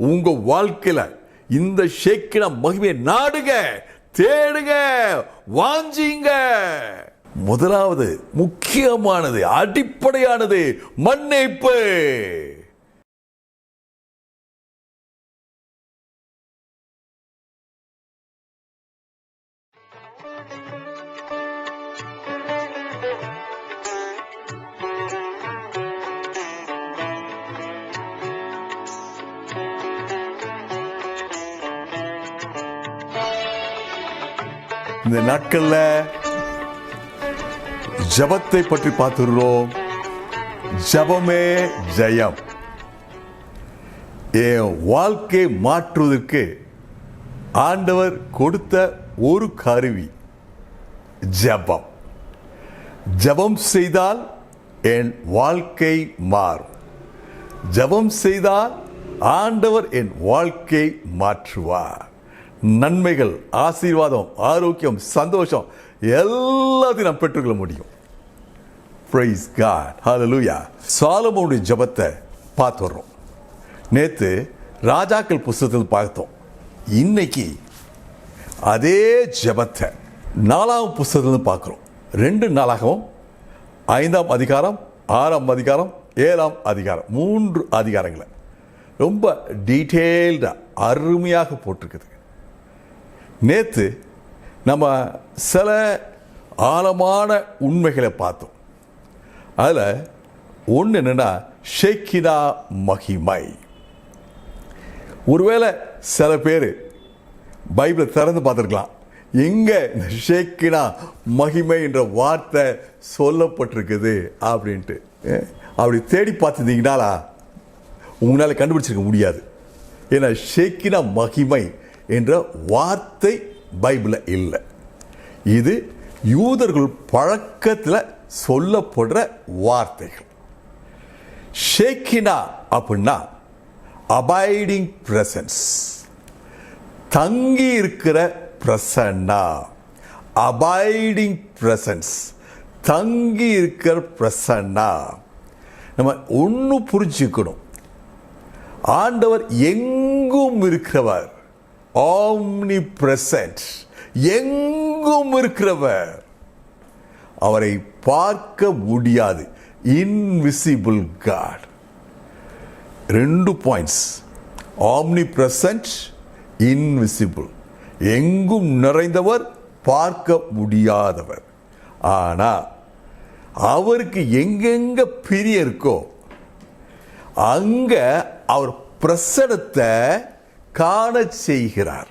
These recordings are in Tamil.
உங்க வாழ்க்கையில இந்த ஷேக்கின மகிமையை நாடுங்க, தேடுங்க, வாஞ்சிங்க. முதலாவது முக்கியமானது, அடிப்படையானது மன்னிப்பு. இந்த நாட்கள்ல ஜபத்தை பற்றி பார்த்துடுறோம். ஜபமே ஜெயம். என் வாழ்க்கை மாற்றுவதற்கு ஆண்டவர் கொடுத்த ஒரு கருவி ஜபம். ஜபம் செய்தால் என் வாழ்க்கை மாறும். ஜபம் செய்தால் ஆண்டவர் என் வாழ்க்கை மாற்றுவார். நன்மைகள், ஆசீர்வாதம், ஆரோக்கியம், சந்தோஷம் எல்லாத்தையும் நாம் பெற்றுக்கொள்ள முடியும். Praise God. Hallelujah. சாலமோனுடைய ஜபத்தை பார்த்து வர்றோம். நேற்று ராஜாக்கள் புஸ்தகத்தில் பார்த்தோம். இன்னைக்கு அதே ஜபத்தை 4ஆம் புஸ்தகத்தில் பார்க்கிறோம். 2 நாளாகவும் 5ஆம் அதிகாரம், 6ஆம் அதிகாரம், 7ஆம் அதிகாரம், 3 அதிகாரங்களை ரொம்ப டீட்டெயில்டா அருமையாக போட்டிருக்குது. நேற்று நம்ம சில ஆழமான உண்மைகளை பார்த்தோம். அதில் ஒன்று என்னன்னா ஷேக்கினா மகிமை. ஒருவேளை சில பேர் பைபிளை திறந்து பார்த்துருக்கலாம், எங்கே இந்த ஷேக்கினா மகிமை என்ற வார்த்தை சொல்லப்பட்டிருக்குது அப்படின்ட்டு. அப்படி தேடி பார்த்துருந்தீங்கனாலா உங்களால் கண்டுபிடிச்சிருக்க முடியாது. ஏன்னா ஷேக்கினா மகிமை என்ற வார்த்தை பைபிளில் இல்லை. இது யூதர்கள் பழக்கத்தில் சொல்லப்படுற வார்த்தைகள். ஷேக்கினா அப்படின்னா அபைடிங் பிரசன்ஸ், தங்கி இருக்கிற பிரசன்னா. அபைடிங் பிரசன்ஸ், தங்கி இருக்கிற பிரசன்னா. நம்ம ஒன்று புரிஞ்சுக்கணும், ஆண்டவர் எங்கும் இருக்கிறவர். omnipresent, எங்கும் இருக்கிறவர். அவரை பார்க்க முடியாது. invisible God. 2 points. omnipresent, invisible. எங்கும் நிறைந்தவர், பார்க்க முடியாதவர். ஆனா அவருக்கு எங்கெங்க பிரியம் இருக்கோ அங்க அவர் பிரசன்னத்தை காண செய்கிறார்.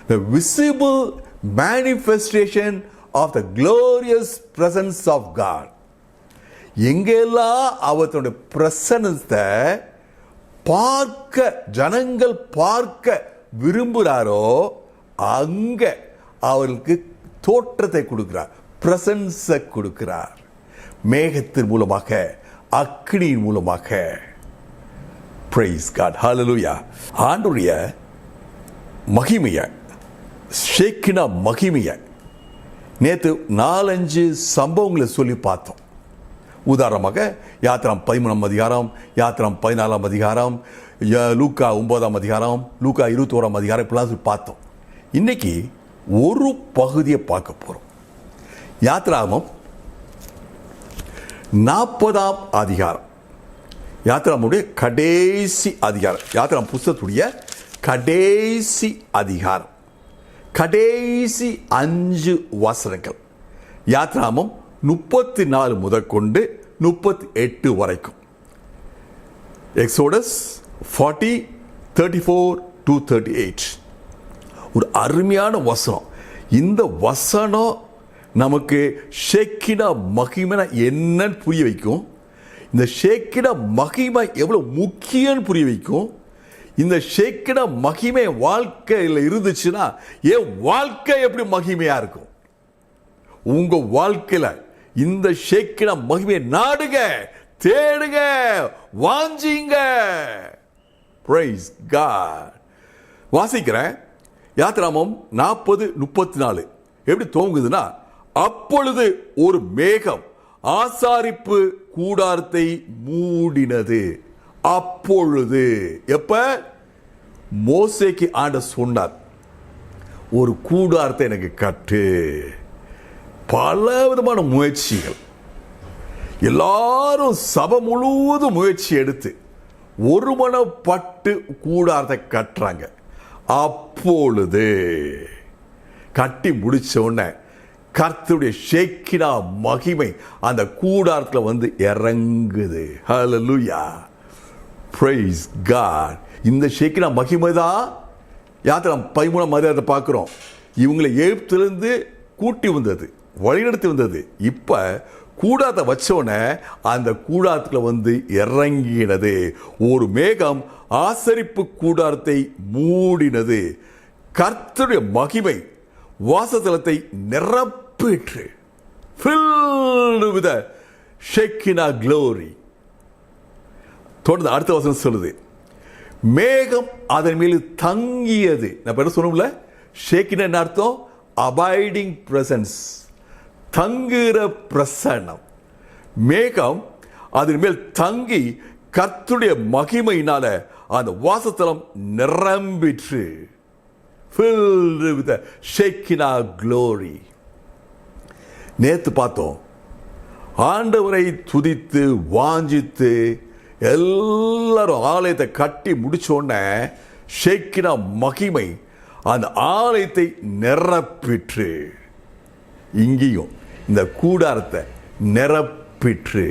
The visible manifestation of the glorious presence of God. எங்கெல்லாம் அவருடைய பிரசன்னத்தை பார்க்க ஜனங்கள் பார்க்க விரும்புகிறாரோ அங்க அவர்களுக்கு தோற்றத்தை கொடுக்கிறார், பிரசன்ஸை கொடுக்கிறார். மேகத்தின் மூலமாக, அக்கினியின் மூலமாக. Praise God. Hallelujah. ஆண்டவருடைய மகிமையை, ஷேக்கினா மகிமையை நேற்று 4-5 சம்பவங்களை சொல்லி பார்த்தோம். உதாரணமாக யாத்திராம் 13ஆம் அதிகாரம், யாத்திராம் 14ஆம் அதிகாரம், லூக்கா 9ஆம் அதிகாரம், லூக்கா 21ஆம் அதிகாரம், இப்படிலாம் சொல்லி பார்த்தோம். இன்னைக்கு ஒரு பகுதியை பார்க்க போகிறோம். யாத்திராமம் 40ஆம் அதிகாரம், யாத்திராமுடைய கடைசி அதிகாரம், யாத்திராம் புஸ்தகத்துடைய கடைசி அதிகாரம், கடைசி 5 வசனங்கள். யாத்திராமம் 34 முதற்கொண்டு 38 வரைக்கும். Exodus 40, 34 to 38. ஒரு அருமையான வசனம். இந்த வசனம் நமக்கு ஷேக்கினா மகிமை என்னன்னு புரிய வைக்கும். இந்த ஷேக்கின மகிமை எவ்வளவு முக்கியம் புரிய வைக்கும். இந்த ஷேக்கின மகிமை வாழ்க்கையில் இருந்துச்சுன்னா என் வாழ்க்கை எப்படி மகிமையா இருக்கும். உங்க வாழ்க்கையில இந்த ஷேக்கின மகிமையை நாடுங்க, தேடுங்க, வாஞ்சிங்க. Praise God. வாசிக்கிறேன். யாத்திராமம் 40:34 எப்படி துவங்குதுன்னா, அப்பொழுது ஒரு மேகம் ஆசாரிப்பு கூடாரத்தை மூடினது. அப்பொழுது எப்ப மோசேக்கு ஆண்டவர் சொன்னார், ஒரு கூடாரத்தை எனக்கு கட்டு. பல விதமான முயற்சிகள், எல்லாரும் சபை முழுவதும் முயற்சி எடுத்து ஒருமனப்பட்டு கூடாரத்தை கட்டுறாங்க. அப்பொழுது கட்டி முடிச்ச உடனே கர்த்தருடைய ஷேக்கினா மகிமை அந்த கூடாரத்தில் வந்து இறங்குது. ஹல்லேலூயா, பிரைஸ் காட். இந்த ஷேக்கினா மகிமை தான் யாத்திரை 13 அதிகாரத்தை பார்க்கிறோம். இவங்களை எகிப்திலிருந்து கூட்டி வந்தது, வழிநடத்தி வந்தது. இப்ப கூடாரத்தை வச்சோடனே அந்த கூடாரத்தில் வந்து இறங்கினது. ஒரு மேகம் ஆசரிப்பு கூடாரத்தை மூடினது. கர்த்தருடைய மகிமை வாசஸ்தலத்தை நிரப்பிற்று. filled with the Shekinah glory. தொடர்ந்து அடுத்த வசனம் சொல்லுது, மேகம் அதன் மேல் தங்கியது. நான் பேர சொன்னோம்ல, ஷேக்கினா என்ன அர்த்தம்? அபைடிங் பிரசன்ஸ், தங்குகிற பிரசன்னம். மேகம் அதன் மேல் தங்கி கர்த்தருடைய மகிமையினால அந்த வாசஸ்தலம் நிரம்பிற்று. filled with the Shekinah glory. நேத்து பார்த்தோம், ஆண்டவரை துதித்து வாஞ்சித்து எல்லாரும் ஆலயத்தை கட்டி முடிச்சோடனே ஷேக்கினா மகிமை அந்த ஆலயத்தை நிரப்பிற்று. இங்கேயும் இந்த கூடாரத்தை நிரப்பிற்று.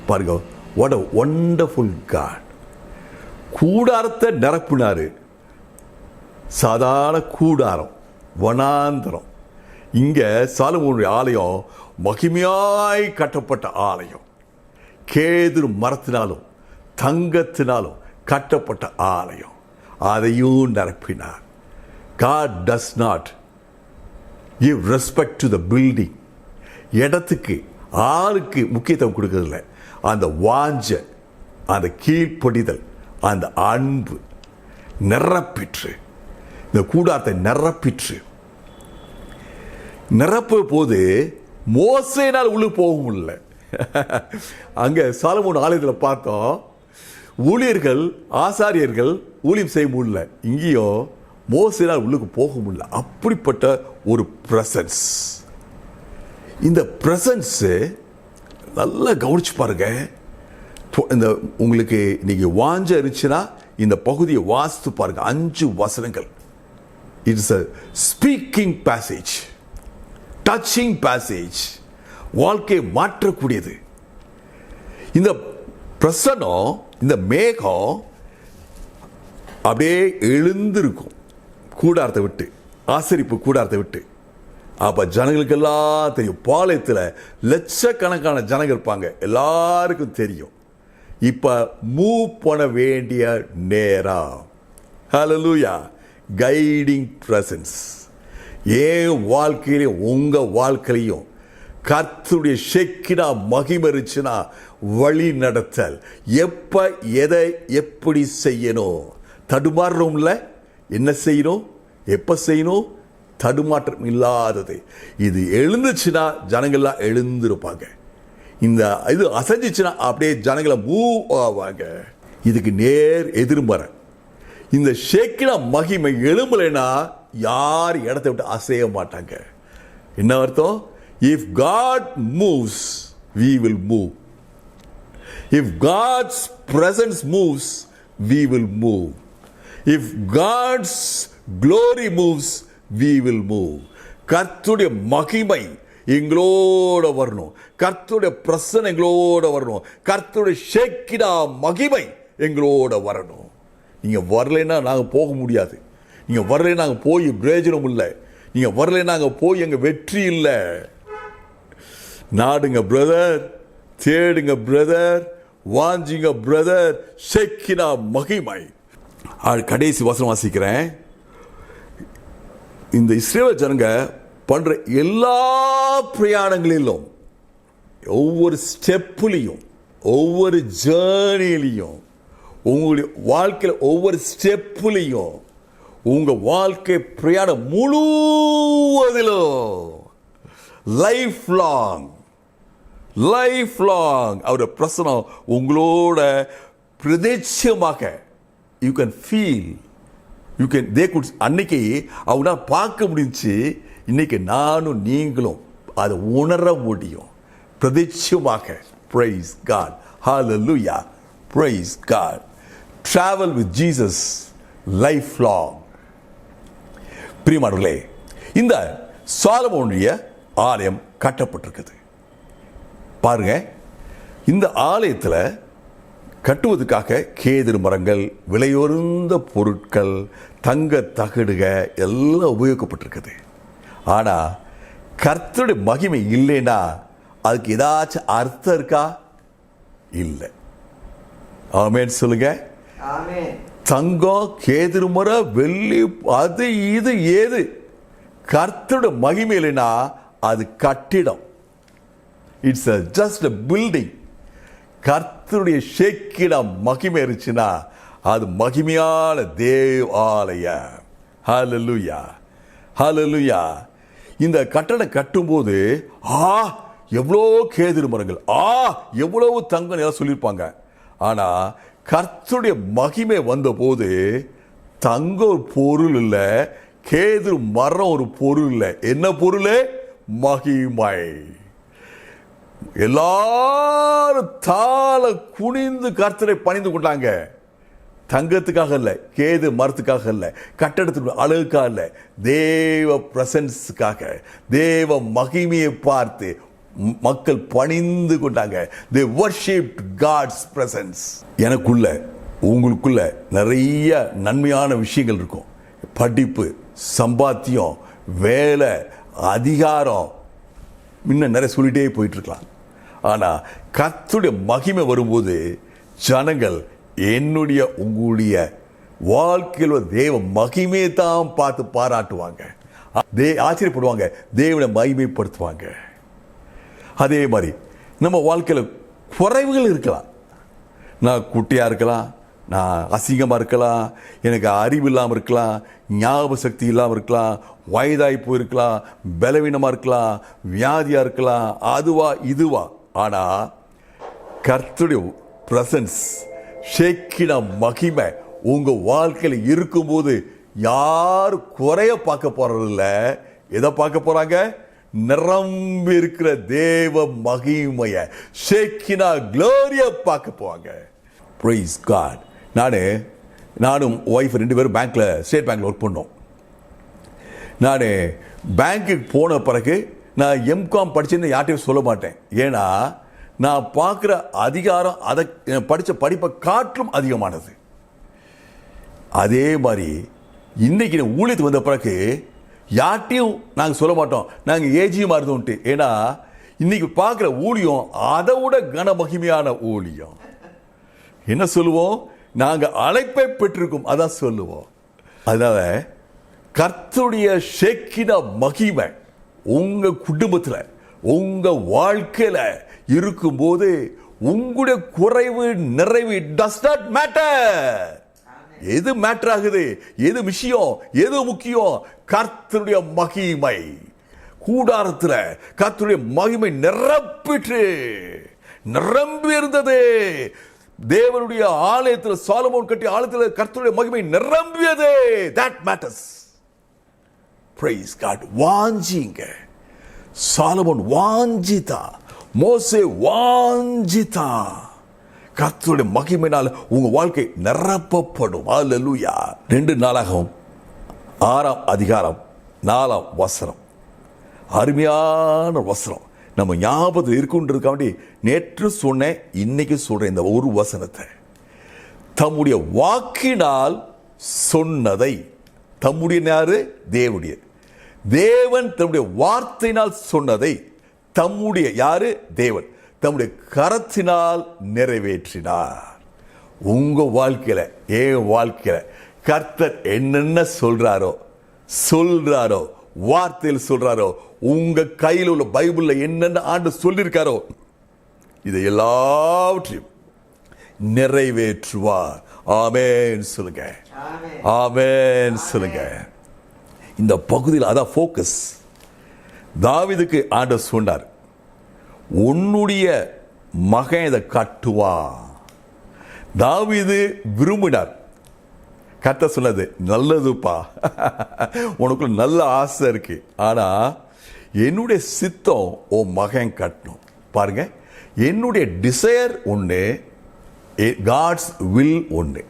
பாருங்க, வாட் a wonderful God. கூடாரத்தை நிரப்பினாரு. சாதாரண கூடாரம், வனாந்தரம். இங்க சாலமோனுடைய ஆலயம் மகிமையாய் கட்டப்பட்ட ஆலயம். கேதுரு மரத்தினாலும் தங்கத்தினாலும் கட்டப்பட்ட ஆலயம். அதையும் நிரப்பினார். God does not give respect to the building. இடத்துக்கு ஆளுக்கு முக்கியத்துவம் கொடுக்கறதில்லை. அந்த வாஞ்ச, அந்த கீழ்ப்படிதல், அந்த அன்பு நிரப்பிற்று. இந்த கூடாரத்தை நிரப்பிற்று. நிரப்ப போது மோசேனால் உள்ள போக முடியல. அங்க சாலமோன் ஆலயத்தில் பார்த்தோம், ஊழியர்கள் ஆசாரியர்கள் ஊழியம் செய்ய முடியல. இங்கேயும் மோசேனால் உள்ளுக்கு போக முடியல. அப்படிப்பட்ட ஒரு பிரசன்ஸ். இந்த பிரசன்ஸ் நல்லா கவனிச்சு பாருங்க. இந்த உங்களுக்கு நீங்க வாஞ்ச இருந்துச்சுன்னா இந்த பகுதியை வாசித்து பாருங்க. 5 வசனங்கள். It's a speaking passage, touching passage, வாழ்க்கையை மாற்றக்கூடியது. இந்த பிரசன்னம், இந்த மேகம் அப்படியே எழுந்திருக்கும் கூடாரத்தை விட்டு, ஆசரிப்பு கூடாரத்தை விட்டு. அப்ப ஜனங்களுக்கெல்லாம் தெரியும், பாளையத்தில் லட்சக்கணக்கான ஜனங்கள் இருப்பாங்க, எல்லாருக்கும் தெரியும் இப்ப மூவ் பண்ண வேண்டிய நேரம். ஹல்லேலூயா, கைடிங் பிரசன்ஸ். ஏன் வாழ்க்கையிலையும் உங்க வாழ்க்கையிலையும் கர்த்தருடைய ஷேக்கினா மகிமை இருந்துச்சுன்னா வழி நடத்தல். எப்ப எதை எப்படி செய்யணும், தடுமாறுறோம்ல, என்ன செய்யணும், எப்ப செய்யணும், தடுமாற்றம் இல்லாதது. இது எழுந்துச்சுன்னா ஜனங்கள்லாம் எழுந்திருப்பாங்க. இந்த இது அசைஞ்சிச்சுன்னா அப்படியே ஜனங்களை மூவ் ஆவாங்க. இதுக்கு நேர் எதிர்மறை. இந்த ஷேக்கினா மகிமை எழும்பலைன்னா யார் இடத்தை விட்டு அசைய மாட்டாங்க. என்ன அர்த்தம்? If God moves, we will move. If God's presence moves, we will move. If God's glory moves, we will move. கர்த்தருடைய மகிமை எங்களோட வரணும், கர்த்தருடைய பிரசன்னம் எங்களோட வரணும், கர்த்தருடைய ஷேக்கினா மகிமை எங்களோட வரணும். நீங்க வரலைன்னா நாங்கள் போக முடியாது. நீங்க வரலைன்னா நாங்கள் போய் பிரயோஜனம் இல்லை. நீங்க வரலைன்னா நாங்கள் போய் எங்க வெற்றி இல்லை. நாடுங்க பிரதர், தேடுங்க பிரதர், வாஞ்சிங்க பிரதர், ஷேக்கினா மகிமை. கடைசி வசனம் வாசிக்கிறேன். இந்த இஸ்ரவேல் ஜனங்க பண்ற எல்லா பிரயாணங்களிலும், ஒவ்வொரு ஸ்டெப்லையும், ஒவ்வொரு ஜேர்னிலையும், உங்களுடைய வாழ்க்கையில் ஒவ்வொரு ஸ்டெப்லையும், உங்க வாழ்க்கை பிரயாணம் முழுவதிலும் லைஃப் லாங் அவருடைய பிரசனம் உங்களோட பிரதேசமாக you can feel, you can they good, அன்னைக்கு அவங்களால பார்க்க முடிஞ்சு. இன்னைக்கு நானும் நீங்களும் அதை உணர முடியும் பிரதேசமாக. Praise God, hallelujah, praise God. Travel with Jesus lifelong. பிரியமானவர்களே, இந்த சாலமோனுடைய ஆலயம் கட்டப்பட்டிருக்குது. பாருங்க, இந்த ஆலயத்தில் கட்டுவதற்காக கேதுரு மரங்கள், விலையுறந்த பொருட்கள், தங்க தகடுக எல்லாம் உபயோகிக்கப்பட்டிருக்குது. ஆனால் கர்த்தருடைய மகிமை இல்லைன்னா அதுக்கு ஏதாச்சும் அர்த்தம் இருக்கா? இல்லை. ஆமென் சொல்லுங்க. தங்கம், கேதுரு மரம், வெள்ளி, அது இது ஏது? கர்த்தருடைய மகிமை இல்லைன்னா அது கட்டிடம். It's just a building. கர்த்தருடைய ஷேக்கிடம் மகிமை இருந்துச்சுன்னா அது மகிமையான தேவாலயம். ஹல்லேலூயா, ஹல்லேலூயா. இந்த கட்டடம் கட்டும்போது எவ்வளோ கேதுரு மரங்கள், எவ்வளவு தங்கம் எல்லாம் சொல்லியிருப்பாங்க. ஆனா கர்த்தருடைய மகிமை வந்தபோது தங்கம் ஒரு பொருள் இல்லை, கேதுரு மரம் ஒரு பொருள் இல்லை. என்ன பொருள்? மகிமை. எல்லாரும் தாள குனிந்து கர்த்தரை பணிந்து கொண்டாங்க. தங்கத்துக்காக இல்ல, கேது மரத்துக்காக இல்ல, கட்டடத்துக்கு அழகுக்காக இல்ல, தேவ பிரசன்ஸுக்காக, தேவ மகிமையை பார்த்து மக்கள் பணிந்து கொண்டாங்க. they worshipped God's presence. எனக்குள்ள உங்களுக்குள்ள நிறைய நன்மையான விஷயங்கள் இருக்கும். படிப்பு, சம்பாத்தியம், வேலை, அதிகாரம், இன்னும் நிறைய சொல்லிட்டே போயிட்டு இருக்கலாம். ஆனா கர்த்தருடைய மகிமை வரும்போது ஜனங்கள் என்னுடைய உங்களுடைய வாழ்க்கையில் தேவ மகிமையை தான் பார்த்து பாராட்டுவாங்க, ஆச்சரியப்படுவாங்க, தேவனை மகிமைப்படுத்துவாங்க. அதே மாதிரி நம்ம வாழ்க்கையில் குறைவுகள் இருக்கலாம். நான் குட்டியாக இருக்கலாம், நான் அசிங்கமாக இருக்கலாம், எனக்கு அறிவு இல்லாமல் இருக்கலாம், ஞாபக சக்தி இல்லாமல் இருக்கலாம், வயதாகி போயிருக்கலாம், பலவீனமாக இருக்கலாம், வியாதியாக இருக்கலாம், அதுவா இதுவா. ஆனால் கர்த்தருடைய பிரசன்ஸ், ஷேக்கின மகிமை உங்கள் வாழ்க்கையில் இருக்கும்போது யார் குறைய பார்க்க போறதில்ல. எதை பார்க்க போறாங்க? நிரம்பி இருக்கிற தேவ மகிமைய, ஷேக்கினா க்ளோரியா பார்க்க போவாங்க. Price God. நானும் ஒய்ஃப் 2 பேரும் பேங்க்ல, ஸ்டேட் பேங்க்ல ஒர்க் பண்ணோம். நான் பேங்க்குக்கு போன பிறகு நான் எம்காம் படிச்சேன்னு யார்ட்டையும் சொல்ல மாட்டேன். ஏன்னா நான் பார்க்குற அதிகாரம் அதை படித்த படிப்பை காற்றும் அதிகமானது. அதே மாதிரி இன்னைக்கு ஊழியத்துக்கு வந்த பிறகு யார்ட்டையும் நாங்கள் சொல்ல மாட்டோம் நாங்கள் ஏஜியமாக இருந்தோம்ட்டு. ஏன்னா இன்னைக்கு பார்க்குற ஊழியம் அதை விட கனமகிமையான ஊழியம். என்ன சொல்லுவோம்? நாங்கள் அழைப்பை பெற்றிருக்கோம், அதான் சொல்லுவோம். அதனால கர்த்தருடைய ஷேக்கின மகிமை உங்க குடும்பத்தில், உங்க வாழ்க்கையில இருக்கும்போது உங்களுடைய குறைவு நிறைவு டஸ் நாட் மேட்டர். எது மேட்டர் ஆகுது? எது விஷயம்? எது முக்கியம்? கர்த்தருடைய மகிமை. கூடாரத்தில் கர்த்தருடைய மகிமை நிரம்பி இருந்தது. தேவனுடைய ஆலயத்தில், சாலமோன் கட்டிய ஆலயத்தில் கர்த்தருடைய மகிமை நிரம்பியது. that matters. Praise God. வாஞ்சிங்க. சாலமோன் வாஞ்சிதா, மோசே வாஞ்சிதா. கர்த்தருடைய மகிமையினால் உங்க வாழ்க்கை நிரப்பப்படும். அல்லேலூயா. 2 நாளாகவும் 6ஆம் அதிகாரம் 4ஆம் வசனம், அருமையான வசனம். நம்ம ஞாபகத்தில் இருக்குன்றதுக்காண்டி நேற்று சொன்னேன், இன்னைக்கு சொல்றேன் இந்த ஒரு வசனத்தை. தம்முடைய வாக்கினால் சொன்னதை, தம்முடைய யாரு? தேவனுடைய. தேவன் தம்முடைய வார்த்தையினால் சொன்னதை தம்முடைய யாரு? தேவன் தம்முடைய கரத்தினால் நிறைவேற்றினார். உங்க வாழ்க்கையில, என் வாழ்க்கையில கர்த்தர் என்னென்ன சொல்றாரோ வார்த்தையில் சொல்றாரோ, உங்க கையில் உள்ள பைபிள்ல என்னென்ன ஆண்டு சொல்லியிருக்காரோ இதை எல்லாவற்றையும் நிறைவேற்றுவார். ஆமென் சொல்லுங்க. ஆமென் சொல்லுங்க. இந்த பகுதியில் அதான் ஃபோக்கஸ். தாவீதுக்கு ஆண்டவர் சொன்னார், உன்னுடைய மகன் இதை கட்டுவா. தாவீது விரும்பினார். கர்த்தர் சொன்னது, நல்லதுப்பா, உனக்குள்ள நல்ல ஆசை இருக்கு, ஆனா என்னுடைய சித்தம் உன் மகன் கட்டணும். பாருங்க, என்னுடைய டிசையர் ஒன்று, காட்ஸ் வில் ஒன்று.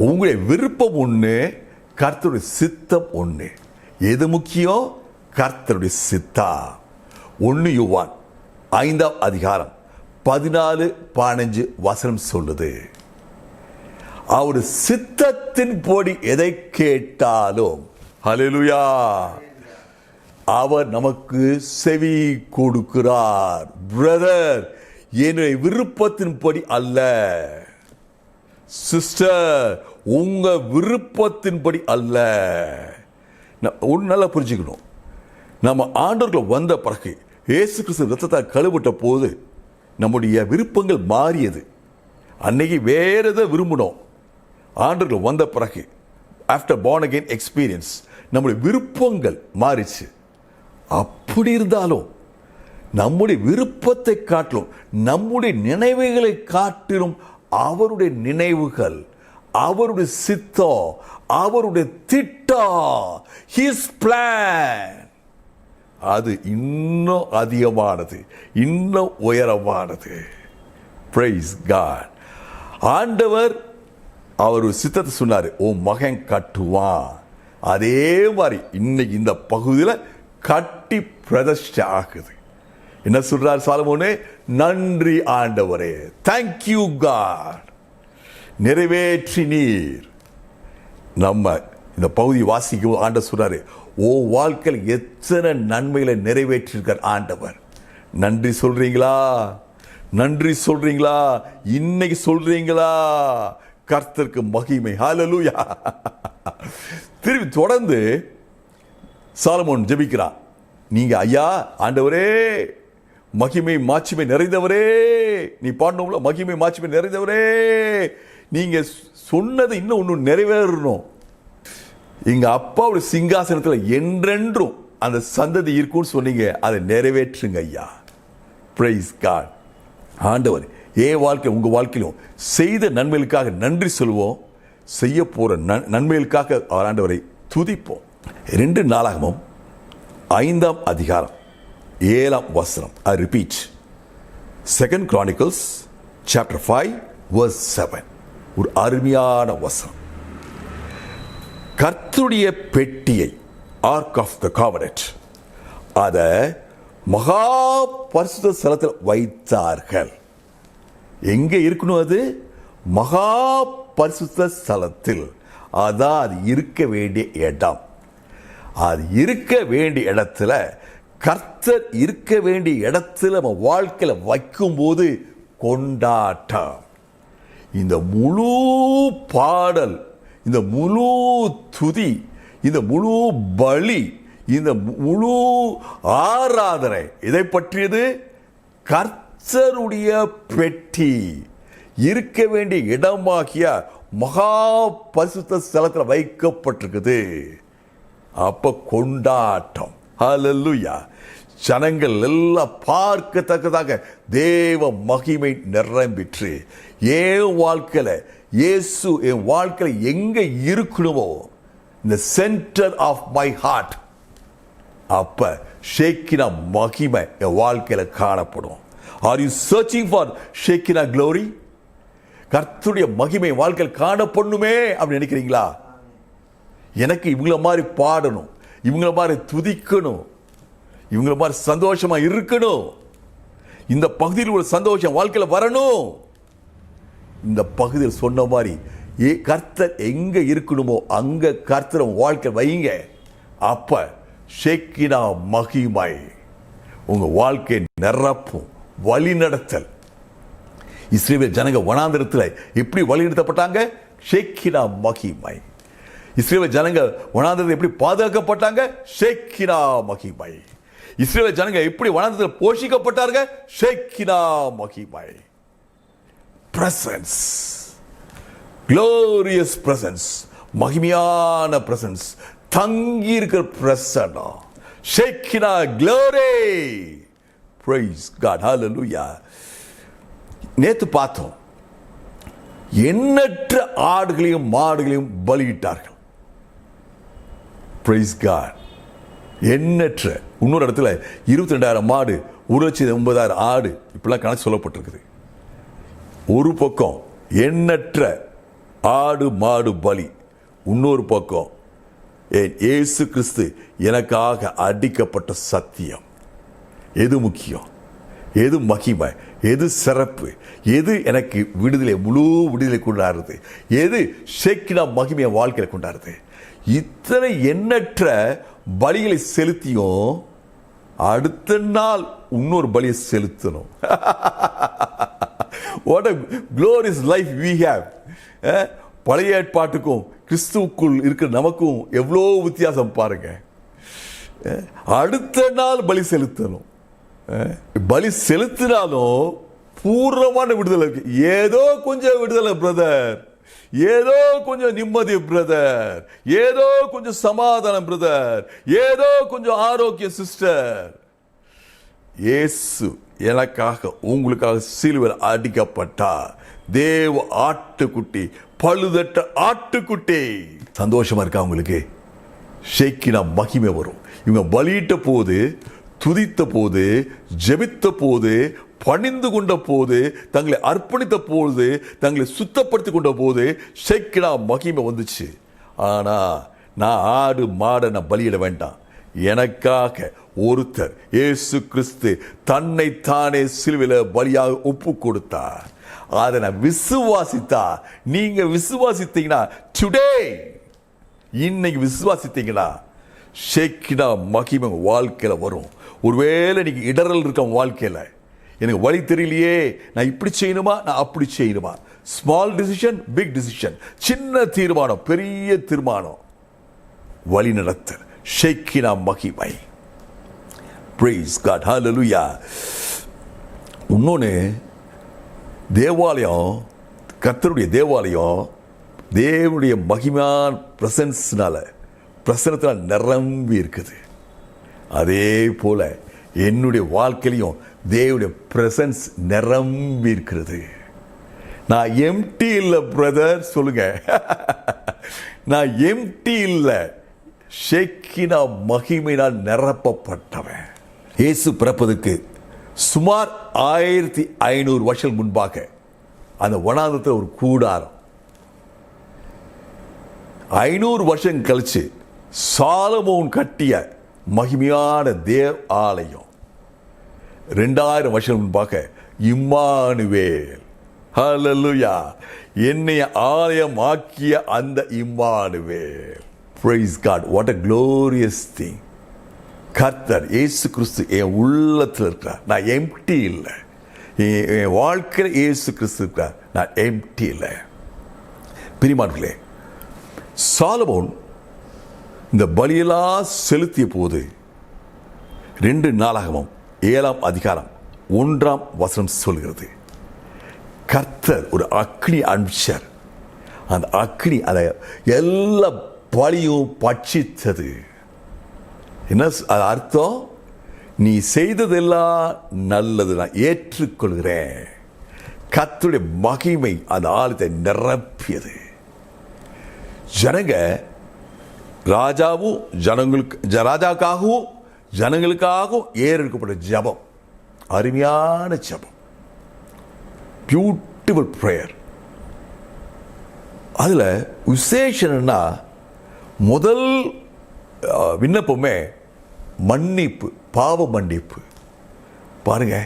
உங்களுடைய விருப்பம் ஒன்று, கர்த்தருடைய சித்தம் ஒன்று. எது முக்கியம்? கர்த்தருடைய சித்தா. 1 யோவான் 5ஆம் அதிகாரம் 14-15 வசனம் சொல்லுது, அவர் சித்தத்தின் போடி எதை கேட்டாலும், ஹல்லேலூயா, அவர் நமக்கு செவி கொடுக்கிறார். பிரதர், என்னுடைய விருப்பத்தின்படி அல்ல. சிஸ்டர், உங்க விருப்பத்தின்படி அல்ல. ஒன்று நல்லா புரிஞ்சுக்கணும், நம்ம ஆண்டவர்கள் வந்த பிறகு இயேசு கிறிஸ்து ரத்தத்தால் கழுவிட்ட போது நம்முடைய விருப்பங்கள் மாறியது. அன்னைக்கு வேற எதை விரும்பினோம். ஆண்டவர்கள் வந்த பிறகு, ஆஃப்டர் born again எக்ஸ்பீரியன்ஸ், நம்முடைய விருப்பங்கள் மாறிச்சு. அப்படி இருந்தாலும் நம்முடைய விருப்பத்தை காட்டிலும், நம்முடைய நினைவுகளை காட்டிலும் அவருடைய நினைவுகள், அவருடைய சித்தம், அவருடைய திட்டம், his plan, அது இன்னும் அதிகமானது, இன்னும் உயரமானது. Praise God. ஆண்டவர் அவர் சித்தத்தை சொன்னாரு, உன் மகன் கட்டுவான். அதே மாதிரி இன்னைக்கு இந்த பகுதியில் கட்டி பிரதிஷ்டை ஆகுது. என்ன சொல்றார் சாலமோனே? நன்றி ஆண்டவரே, தேங்க்யூ காட், நிறைவேற்றி நீர். நம்ம இந்த பகுதி வாசிக்கும் ஆண்டவர் சொல்றாரு, ஓ வாழ்க்கையில் எத்தனை நன்மைகளை நிறைவேற்றிருக்கார் ஆண்டவர். நன்றி சொல்றீங்களா? நன்றி சொல்றீங்களா? இன்னைக்கு சொல்றீங்களா? கர்த்தருக்கு மகிமை. ஹல்லேலூயா. திரும்பி தொடர்ந்து சாலமோன் ஜெபிக்கிறான். நீங்க ஐயா, ஆண்டவரே, மகிமை மாட்சிமை நிறைந்தவரே, நீ பாடணும்ல, மகிமை மாட்சிமை நிறைந்தவரே, நீங்க சொன்னது இன்னும் ஒன்று நிறைவேறணும். எங்க அப்பாவுடைய சிங்காசனத்தில் என்றென்றும் அந்த சந்ததி இருக்கும்னு சொன்னீங்க, அதை நிறைவேற்றுங்க ஐயா. Praise God. ஆண்டவர் என் வாழ்க்கை, உங்க வாழ்க்கையிலும் செய்த நன்மைகளுக்காக நன்றி சொல்வோம். செய்ய போற நன்மைகளுக்காக ஆண்டவரை துதிப்போம். 2 நாளாகமம் 5ஆம் அதிகாரம் 7ஆம் வசனம். I repeat, 2 Chronicles chapter 5 verse 7. ஒரு அருமையான வசனம். கர்த்தருடைய பெட்டியை, ஆர்க் ஆஃப் த காவனன்ட், அத மகா பரிசுத்த ஸ்தலத்தில் வைத்தார்கள். எங்க இருக்கணும்? அது மகா பரிசுத்த ஸ்தலத்தில். அதான் அது இருக்க வேண்டிய இடம். அது இருக்க வேண்டிய இடத்துல, கர்த்தர் இருக்க வேண்டிய இடத்துல நம்ம வாழ்க்கையில வைக்கும் போது கொண்டாட்டம். இந்த முழு பாடல், இந்த முழு துதி, இந்த முழு பலி, இந்த முழு ஆராதனை இதை பற்றியது. கர்த்தருடைய பெட்டி இருக்க வேண்டிய இடமாகிய மகா பரிசுத்த ஸ்தலத்தில் வைக்கப்பட்டிருக்குது. அப்ப கொண்டாட்டம். ஹல்லேலூயா. ஜனங்கள் எல்லாம் பார்க்கத்தக்கதாக தேவ மகிமை நிரம்பிற்று. என் வாழ்க்கையில இயேசு என் வாழ்க்கையில எங்க இருக்கணுமோ, இந்த சென்டர் ஆஃப் மை ஹார்ட், அப்ப ஷேக்கினா மகிமை என் வாழ்க்கையில காணப்படும். Are you searching for Shekinah glory? கர்த்தருடைய மகிமை வாழ்க்கையில் காணப்படணுமே அப்படின்னு நினைக்கிறீங்களா? எனக்கு இவங்கள மாதிரி பாடணும், இவங்கள மாதிரி துதிக்கணும், இவங்கள மாதிரி சந்தோஷமா இருக்கணும், இந்த பகுதியில் உள்ள சந்தோஷம் வாழ்க்கையில் வரணும். இந்த பகுதியில் சொன்ன மாதிரி கர்த்தர் எங்க இருக்கணுமோ அங்க கர்த்தர் வாழ்க்கை வைங்க. அப்ப ஷேக்கினா மகிமை உங்க வாழ்க்கை நிரப்பும். வழி நடத்தல். இஸ்ரவேல் ஜனங்க வனாந்திரத்தில் எப்படி வழி நடத்தப்பட்டாங்க? ஷேக்கினா மகிமை. இஸ்ரவேல் ஜனங்க வனாந்திரத்தில் எப்படி பாதுகாக்கப்பட்டாங்க? ஷேக்கினா மகிமை. இஸ்ரவேல் ஜனங்க எப்படி வனாந்திரத்தில் போஷிக்கப்பட்டார்கள்? ஷேக்கினா மகிமை. பிரசன்ஸ், glorious presence, மகிமையான பிரசன்ஸ், தங்கி இருக்கிற Prasanna, ஷேக்கினா glory. Praise God. Hallelujah. நேத்து பார்த்தோம், எண்ணற்ற ஆடுகளையும் மாடுகளையும் பலியிட்டார்கள். Praise God. எண்ணற்ற. இன்னொரு இடத்துல 22,000 மாடு, 1,09,000 ஆடு, இப்பெல்லாம் கணக்கு சொல்லப்பட்டிருக்குது. ஒரு பக்கம் எண்ணற்ற ஆடு மாடு பலி, இன்னொரு பக்கம் இயேசு கிறிஸ்து எனக்காக அடிக்கப்பட்ட சத்தியம். எது முக்கியம்? எது மகிமை? எது சிறப்பு? எது எனக்கு விடுதலை, முழு விடுதலை கொண்டாடுறது? எது ஷேக்கினா மகிமையை வாழ்க்கையில் கொண்டாடுறது? இத்தனை எண்ணற்ற பலிகளை செலுத்தியும் அடுத்த நாள் இன்னொரு பலியை செலுத்தணும். What a glorious life we have. பழைய ஏற்பாட்டுக்கும் கிறிஸ்துவுக்குள் இருக்கிற நமக்கும் எவ்வளோ வித்தியாசம் பாருங்க. அடுத்த நாள் பலி செலுத்தணும். பலி செலுத்தினாலும் பூர்ணமான விடுதலை இருக்கு. ஏதோ கொஞ்சம் விடுதலை பிரதர், ஏதோ கொஞ்சம் நிம்மதி பிரதர், ஏதோ கொஞ்சம் சமாதானம் பிரதர், ஏதோ கொஞ்சம் ஆரோக்கிய சிஸ்டர். இயேசு எனக்காக உங்களுக்காக சிலுவையில் அடிக்கப்பட்டார். தேவ ஆட்டுக்குட்டி, பழுதற்ற ஆட்டுக்குட்டி. சந்தோஷமா இருக்கா உங்களுக்கு? ஷேக்கினா மகிமை வரும். இவங்க பலியிட்ட போது, துதித்த போது, ஜெபித்த போது, பணிந்து கொண்ட போது, தங்களை அர்ப்பணித்த போது, தங்களை சுத்தப்படுத்தி கொண்ட போது ஷேக்கினா மகிமை வந்துச்சு. ஆனா நான் ஆடு மாடை நான் பலியிட வேண்டாம். எனக்காக ஒருத்தர் இயேசு கிறிஸ்து தன்னை தானே சிலுவையில் பலியாக ஒப்பு கொடுத்தார். அதை நான் விசுவாசித்தா, நீங்க விசுவாசித்தீங்கன்னா, டுடே இன்னைக்கு விசுவாசித்தீங்கன்னா ஷேக்கினா மகிமை வாழ்க்கையில வரும். ஒருவேளை நீங்க இடரல் இருக்க வாழ்க்கையில, எனக்கு வழி தெரியலையே, நான் இப்படி செய்யணுமா, நான் அப்படி செய்யணுமா, ஸ்மால் டிசிஷன், பிக் டிசிஷன், சின்ன தீர்மானம், பெரிய தீர்மானம், வழி நடத்தல், ஷேக்கினா மகிமை. Praise God. Hallelujah. இன்னொன்று, தேவாலயம், கர்த்தருடைய தேவாலயம் தேவனுடைய மகிமையான பிரசன்னத்தினால் நிரம்பி இருக்குது. அதே போல என்னுடைய வாழ்க்கையிலையும் தேவனுடைய பிரசன்ஸ் நிரம்பி இருக்கிறது. நான் எம்டி இல்லை பிரதர், சொல்லுங்க. நான் எம்டி இல்லை, ஷேக்கினா மகிமையினால் நிரப்பப்பட்டவன். இயேசு பிறப்பதற்கு சுமார் 1500 வருஷம் முன்பாக அந்த வனாந்தரத்தில் ஒரு கூடாரம், 500 வருஷம் கழிச்சு சாலமோன் கட்டிய மகிமையான தேவ ஆலயம், 2000 வருஷம் முன்பாக இம்மானுவேல். ஹல்லேலூயா. என்னை ஆலயம் ஆக்கிய அந்த Emmanuel. Praise God. What a glorious thing. கர்த்தர் இயேசு கிறிஸ்து என் உள்ளத்தில் இருக்கிறார். நான் எம்டி இல்லை. என் வாழ்க்கையில் இயேசு கிறிஸ்து இருக்கிறார். நான் எம்டி இல்லை. பிரியமானவர்களே, சாலமோன் இந்த பலியெல்லாம் செலுத்திய போது 2 நாளாகமம் 7ஆம் அதிகாரம் 1ஆம் வசனம் சொல்கிறது, கர்த்தர் ஒரு அக்னி அனுப்பிச்சார். அந்த அக்னி அதை எல்லா பலியும் பட்சித்தது. என்ன அர்த்தம்? நீ செய்ததெல்லாம் நல்லது, நான் ஏற்றுக்கொள்கிறேன். கர்த்தருடைய மகிமை அந்த ஆலயத்தை நிரப்பியது. ஜனங்க ராஜாவும் ராஜாக்காகவும் ஜனங்களுக்காகவும் ஏறெடுக்கப்பட்ட ஜபம், அருமையான ஜபம், பியூட்டிஃபுல் பிரேயர். அதுல விசேஷம்னா முதல் விண்ணப்பமே மன்னிப்பு, பாவ மன்னிப்பு. பாருங்க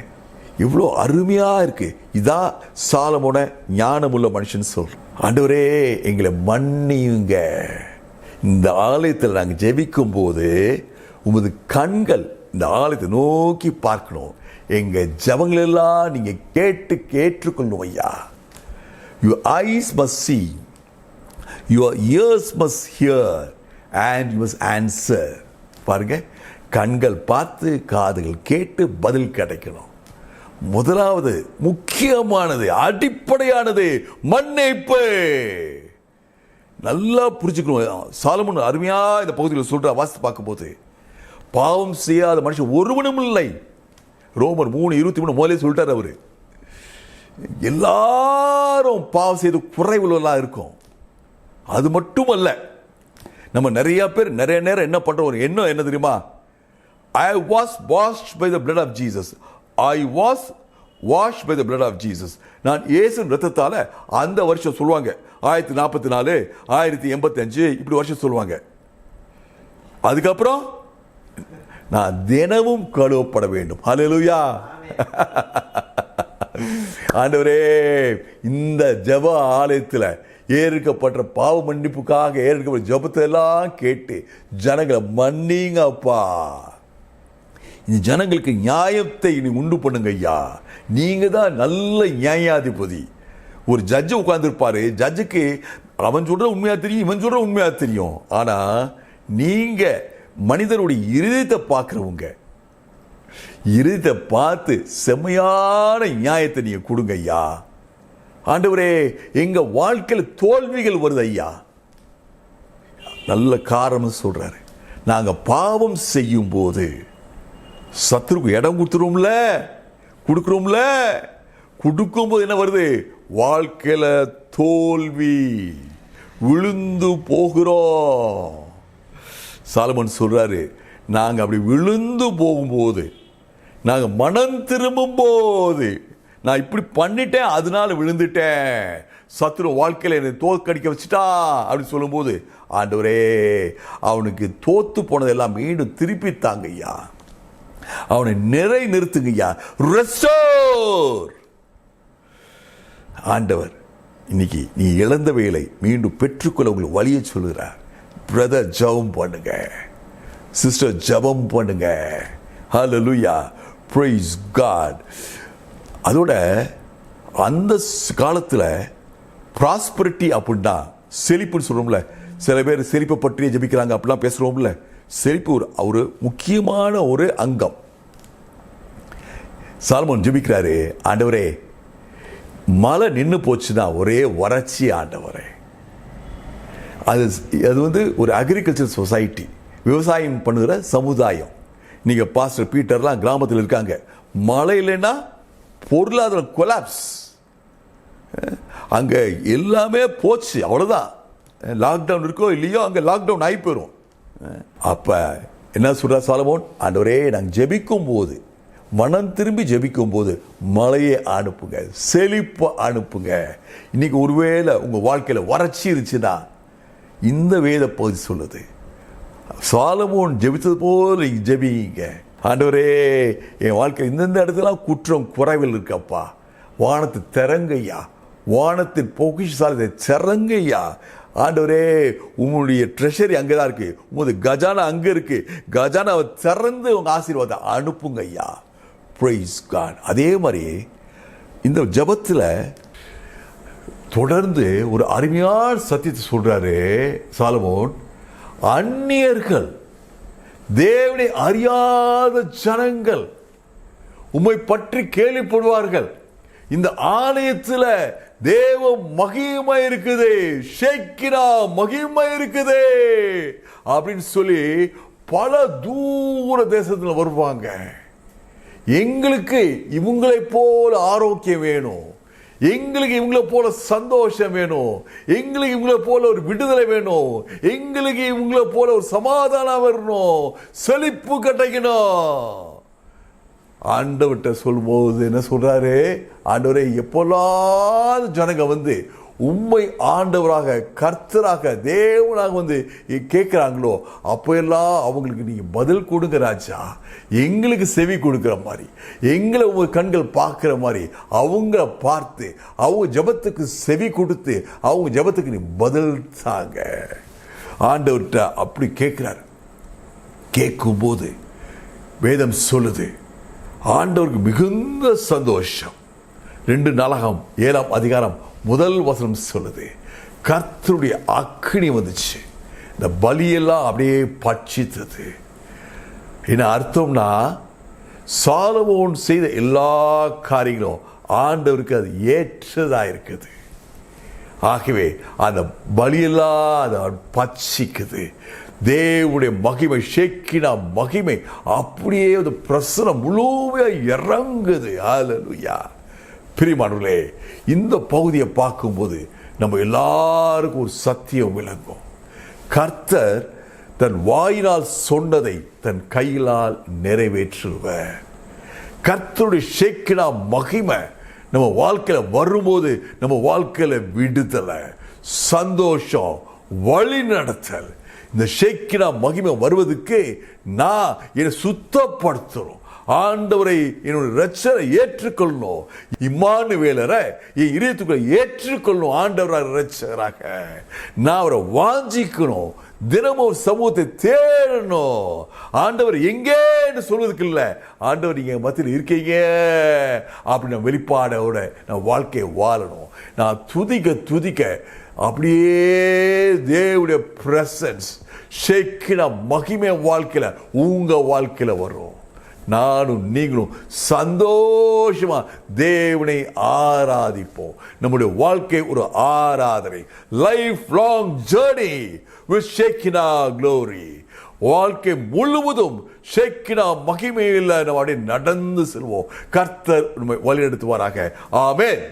இவ்வளோ அருமையா இருக்கு. இதான் சாலமோன ஞானமுள்ள மனுஷன் சொல். ஆண்டவரே எங்களை மன்னியுங்க. இந்த ஆலயத்தில் நாங்கள் ஜெபிக்கும் போது உமது கண்கள் இந்த ஆலயத்தை நோக்கி பார்க்கணும். எங்க ஜபங்களெல்லாம் நீங்க கேட்டு கேட்டுக்கொள்ளணும் ஐயா. Your eyes must see, your ears must hear, and you must answer. பாருங்க, கண்கள் பார்த்து காதுகள் கேட்டு பதில் கிடைக்கணும். முதலாவது முக்கியமானது, அடிப்படையானது மன்னிப்பு. நல்லா புரிஞ்சுக்கணும். சாலமோன் அருமையா இந்த பகுதியில் சொல்ற வாசித்து பார்க்கும்போது, பாவம் செய்யாத மனுஷன் ஒருவனும் இல்லை. ரோமர் 3:23 முதலே சொல்லிட்டார் அவரு. எல்லாரும் பாவம் செய்து குறைவுள்ளவர்களா இருக்கும். அது மட்டுமல்ல, நம்ம நிறைய பேர் நிறைய நேரம் என்ன பண்றோம், ஒரு எண்ணம் என்ன தெரியுமா? I was washed by the blood of Jesus. I was washed by the blood of Jesus. நான் இயேசுவின் இரத்தத்தால, அந்த வருஷம் சொல்லுவாங்க 1044, 1085 இப்படி வருஷம் சொல்லுவாங்க. அதுக்கப்புறம் நான் தினமும் கழுவப்பட வேண்டும். ஹல்லேலூயா. ஆண்டவரே, இந்த ஜெப ஆலயத்தில் ஏற்கப்பட்ட பாவ மன்னிப்புக்காக ஏற்கப்பட்ட ஜெபத்தை எல்லாம் கேட்டு ஜனங்களை மன்னிங்கப்பா. இந்த ஜனங்களுக்கு நியாயத்தை நீ உண்டு பண்ணுங்க ஐயா. நீங்க தான் நல்ல நியாயாதிபதி. ஒரு ஜட்ஜு உட்கார்ந்துருப்பாரு, ஜட்ஜுக்கு அவன் சொல்ற உண்மையா தெரியும், இவன் சொல்ற உண்மையா தெரியும். ஆனா நீங்க மனிதனுடைய இருதயத்தை பார்க்கிறவங்க, இருதயத்தை பார்த்து செம்மையான நியாயத்தை நீங்க கொடுங்க ஐயா. ஆண்டவரே, எங்க வாழ்க்கையில் தோல்விகள் வருது ஐயா. நல்ல காரணம் சொல்றாரு. நாங்க பாவம் செய்யும் போது சத்துருக்கு இடம் கொடுக்கிறோம்ல, கொடுக்கும்போது என்ன வருது? வாழ்க்கையில தோல்வி, விழுந்து போகிறோம். சாலமன் சொல்றாரு, நாங்க அப்படி விழுந்து போகும்போது, நாங்க மனம் திரும்பும் போது, நான் இப்படி பண்ணிட்டேன் அதனால விழுந்துட்டேன், சத்துரு வாழ்க்கையில என்னை தோற்கடிக்க வச்சுட்டா அப்படின்னு சொல்லும்போது, ஆண்டவரே அவனுக்கு தோத்து போனதெல்லாம் மீண்டும் திருப்பி தாங்க ஐயா. அவனை நிறை நிறுத்துங்கய்யா. ரெஸ்டோர். ஆண்டவர் இன்னைக்கு நீ இழந்த வேலை மீண்டும் பெற்றுக்கொள்ள உங்களுக்கு வழியை சொல்லுகிறார். பிரதர் ஜெபம் பண்ணுங்க, சிஸ்டர் ஜெபம் பண்ணுங்க. ஹல்லேலூயா, பிரைஸ் காட். அதோட அந்த காலத்தில் ப்ராஸ்பரிட்டி அப்படின்னா செழிப்புன்னு சொல்றோம்ல, சில பேர் செழிப்பை பற்றியே ஜெபிக்கிறாங்க அப்படிலாம் பேசுறோம்ல. செழிப்பு ஒரு முக்கியமான ஒரு அங்கம். சாலமோன் ஜெபிக்கிறாரு, ஆண்டவரே மழை நின்று போச்சுன்னா ஒரே வறட்சி ஆண்டவரே. அது ஒரு அக்ரிகல்ச்சர் சொசைட்டி, விவசாயம் பண்ணுகிற சமுதாயம். நீங்க பாஸ்டர் பீட்டர்லாம் கிராமத்தில் இருக்காங்க. மழை இல்லைன்னா பொருளாதார கொலாப்ஸ், அங்க எல்லாமே போச்சு, அவ்வளவுதான். லாக்டவுன் இருக்கோ இல்லையோ அங்க லாக்டவுன் ஆகி போயிடும். அப்ப என்ன சொல்ற சாலமோன்? ஆண்டவரே, நாங்கள் ஜெபிக்கும் போது, மனம் திரும்பி ஜெபிக்கும் போது மழையை அனுப்புங்க, செழிப்பை அனுப்புங்க. இன்னைக்கு ஒருவேளை உங்க வாழ்க்கையில வறட்சி இருந்துச்சுன்னா இந்த வேத பகுதி சொல்லுது, சாலமோன் ஜெபித்தது போல ஜெபிங்க. ஆண்டவரே, என் வாழ்க்கை இந்தந்த இடத்துல குற்றம் குறைவில் இருக்கப்பா, வானத்தை திறங்கய்யா, வானத்தின் பொக்கிஷசாலத்தை திறங்கய்யா. ஆண்டவரே, உங்களுடைய ட்ரெஷரி அங்கதான் இருக்கு, உங்களுடைய கஜானா அங்க இருக்கு, கஜானாவை திறந்து உங்க ஆசீர்வாதத்தை அனுப்புங்க ஐயா. Praise God. அதே மாதிரி இந்த ஜெபத்தில் தொடர்ந்து ஒரு அருமையான சத்தியத்தை சொல்றாரு சாலமோன். அந்நியர்கள், தேவனை அறியாத ஜனங்கள் உம்மை பற்றி கேள்விப்படுவார்கள். இந்த ஆலயத்தில் தேவ மகிமை இருக்குது, ஷேக்கினா மகிமை இருக்குது அப்படின்னு சொல்லி பல தூர தேசத்தில் வருவாங்க. எங்களுக்கு இவங்களை போல ஆரோக்கியம் வேணும், எங்களுக்கு இவங்களை போல சந்தோஷம் வேணும், எங்களுக்கு இவங்களை போல ஒரு விடுதலை வேணும், எங்களுக்கு இவங்களை போல ஒரு சமாதானம் வரணும், செழிப்பு கிடைக்கணும். ஆண்டவர்கிட்ட சொல்லும்போது என்ன சொல்றாரு? ஆண்டவரே, எப்போல்லாம் ஜனங்க வந்து உம்மை ஆண்டவராக, கர்த்தராக, தேவனாக வந்து கேட்கிறாங்களோ அப்போ எல்லாம் அவங்களுக்கு நீங்க பதில் கொடுங்க ராஜா. எங்களுக்கு செவி கொடுக்கிற மாதிரி, எங்களை உங்க கண்கள் பார்க்கிற மாதிரி அவங்கள பார்த்து அவங்க ஜெபத்துக்கு செவி கொடுத்து அவங்க ஜெபத்துக்கு நீ பதில் தாங்க. ஆண்டவர்கிட்ட அப்படி கேட்கிறார். கேட்கும்போது வேதம் சொல்லுது, ஆண்டவருக்கு மிகுந்த சந்தோஷம். 2 நாளாகமம் 7ஆம் அதிகாரம் 1 வசனம் சொல்லுது, கர்த்தருடைய அக்கினி வந்துச்சு, இந்த பலியெல்லாம் அப்படியே பட்சித்தது. என்ன அர்த்தம்னா, சாலமோன் செய்த எல்லா காரியங்களும் ஆண்டவருக்கு அது ஏற்றதா இருக்குது. ஆகவே அந்த பலியெல்லாம் அதை பட்சிக்குது. தேவனுடைய மகிமை, ஷேக்கினா மகிமை அப்படியே பிரசனம் முழுமையா இறங்குது. ஹல்லேலூயா, பிரியமானவர்களே, இந்த பகுதியை பார்க்கும்போது நம்ம எல்லாருக்கும் ஒரு சத்தியம் விளங்கும். கர்த்தர் தன் வாயினால் சொன்னதை தன் கையினால் நிறைவேற்றுவார். கர்த்தருடைய ஷேக்கினா மகிமை நம்ம வாழ்க்கையில வரும்போது நம்ம வாழ்க்கையில விடுதலை, சந்தோஷம், வழி நடத்தல். இந்த ஷேக்கினா மகிமை வருவதற்கு நான் என்னை சுத்தப்படுத்தணும். ஆண்டவரை என்னுடைய ரட்சரை ஏற்றுக்கொள்ளணும். இம்மானுவேலரை என் இதயத்துக்குள்ள ஏற்றுக்கொள்ளணும். ஆண்டவராக ரட்சகராக நான் அவரை வாஞ்சிக்கணும். தினமும் சமூகத்தை தேடணும். ஆண்டவர் எங்கேன்னு சொல்வதற்கு இல்லை, ஆண்டவர் நீங்க மத்தியில் இருக்கீங்க அப்படின்னு வெளிப்பாடோட நான் வாழ்க்கையை வாழணும். நான் துதிக்க அப்படியே தேவனுடைய பிரசன்ஸ் ஷேக்கின மகிமை வாழ்க்கையில உங்க வாழ்க்கையில வரும். நானும் நீங்களும் சந்தோஷமா தேவனை ஆராதிப்போம். நம்முடைய வாழ்க்கை ஒரு ஆராதனை, life long journey with Shekinah glory. வாழ்க்கை முழுவதும் ஷேக்கினா மகிமையில் நம்ம அப்படியே நடந்து செல்வோம். கர்த்தர் நம்மை வழி நடத்துவாராக. ஆமென்.